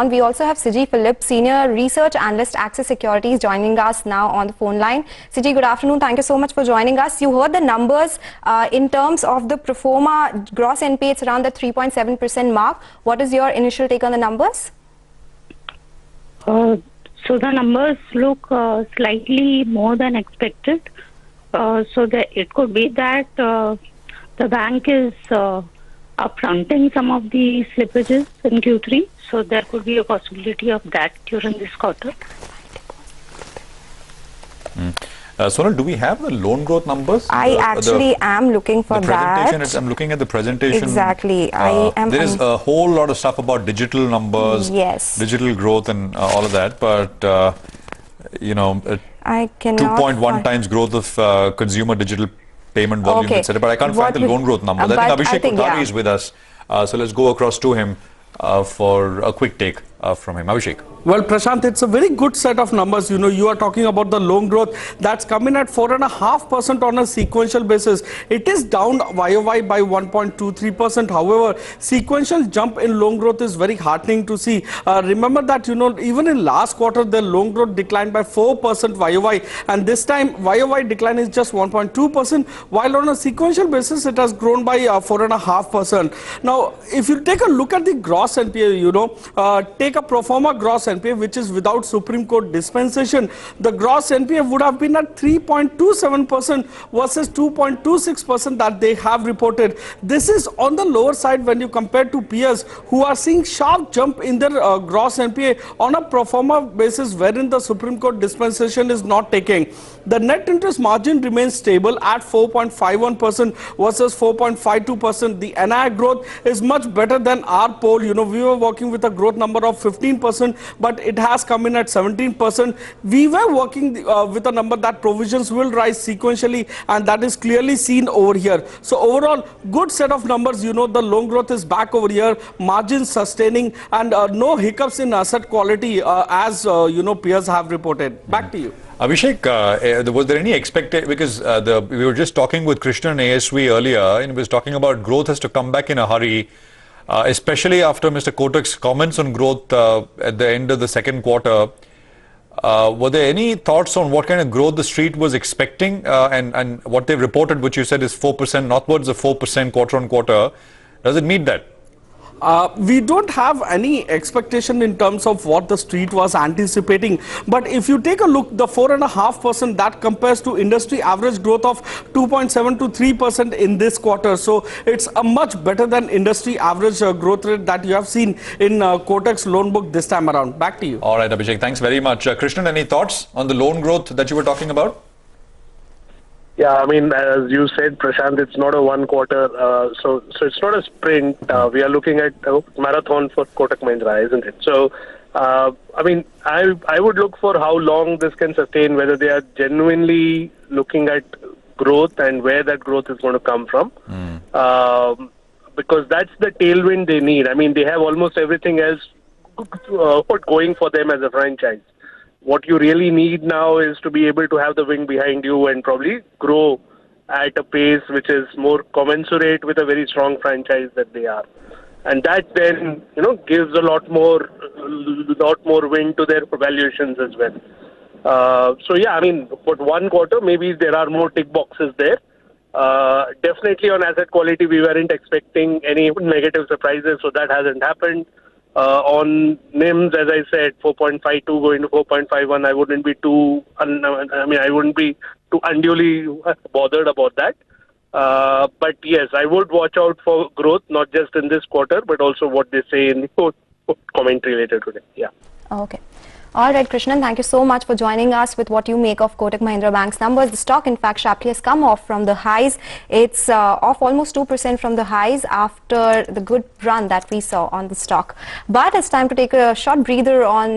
We also have Siji Philip, Senior Research Analyst, Axis Securities, joining us now on the phone line. Siji, good afternoon. Thank you so much for joining us. You heard the numbers in terms of the pro forma gross NPA. It's around the 3.7% mark. What is your initial take on the numbers? So the numbers look slightly more than expected. It could be that the bank is upfronting some of the slippages in Q3. So there could be a possibility of that during this quarter. Sonal, do we have the loan growth numbers? I actually am looking for that. I'm looking at the presentation. Exactly. There is a whole lot of stuff about digital numbers, yes, digital growth and all of that. But, you know, I cannot 2.1 times growth of consumer digital payment volume, etc. But I can't find the loan growth number. I think Abhishek Kothari is with us. So let's go across to him for a quick take from him. Abhishek. Well, Prashant, it's a very good set of numbers. You know, you are talking about the loan growth that's coming at 4.5% on a sequential basis. It is down YOY by 1.23%. However, sequential jump in loan growth is very heartening to see. Remember that, you know, even in last quarter, the loan growth declined by 4% YOY. And this time, YOY decline is just 1.2%, while on a sequential basis, it has grown by 4.5%. Now, if you take a look at the gross NPA, you know, take a pro forma gross NPA, which is without Supreme Court dispensation, the gross NPA would have been at 3.27% versus 2.26% that they have reported. This is on the lower side when you compare to peers who are seeing sharp jump in their gross NPA on a pro forma basis wherein the Supreme Court dispensation is not taking. The net interest margin remains stable at 4.51% versus 4.52%. The NII growth is much better than our poll. You know, we were working with a growth number of 15%, but it has come in at 17%. We were working with a number that provisions will rise sequentially, and that is clearly seen over here. So overall, good set of numbers. You know, the loan growth is back over here, margins sustaining, and no hiccups in asset quality as you know, peers have reported. Back to you. Abhishek, was there any expectation, because we were just talking with Krishnan and ASV earlier, and he was talking about growth has to come back in a hurry, especially after Mr. Kotak's comments on growth at the end of the second quarter. Were there any thoughts on what kind of growth the street was expecting and what they've reported, which you said is 4%, northwards of 4% quarter on quarter? Does it meet that? We don't have any expectation in terms of what the street was anticipating. But if you take a look, the 4.5% that compares to industry average growth of 2.7 to 3% in this quarter. So it's a much better than industry average growth rate that you have seen in Kotak's loan book this time around. Back to you. All right, Abhishek, thanks very much. Krishnan, any thoughts on the loan growth that you were talking about? Yeah, I mean, as you said, Prashant, it's not a one quarter, so it's not a sprint. We are looking at a marathon for Kotak Mahindra, isn't it? So, I mean, I would look for how long this can sustain, whether they are genuinely looking at growth and where that growth is going to come from. Because that's the tailwind they need. I mean, they have almost everything else going for them as a franchise. What you really need now is to be able to have the wing behind you and probably grow at a pace which is more commensurate with a very strong franchise that they are. And that then, you know, gives a lot more wind to their valuations as well. So yeah, I mean, but one quarter, maybe there are more tick boxes there. Definitely on asset quality, we weren't expecting any negative surprises, so that hasn't happened. On NIMs, as I said, 4.52 going to 4.51, I wouldn't be too unduly bothered about that. But yes, I would watch out for growth, not just in this quarter, but also what they say in the commentary later today. Yeah. Okay. All right, Krishnan, thank you so much for joining us with what you make of Kotak Mahindra Bank's numbers. The stock, in fact, sharply has come off from the highs. It's off almost 2% from the highs after the good run that we saw on the stock. But it's time to take a short breather on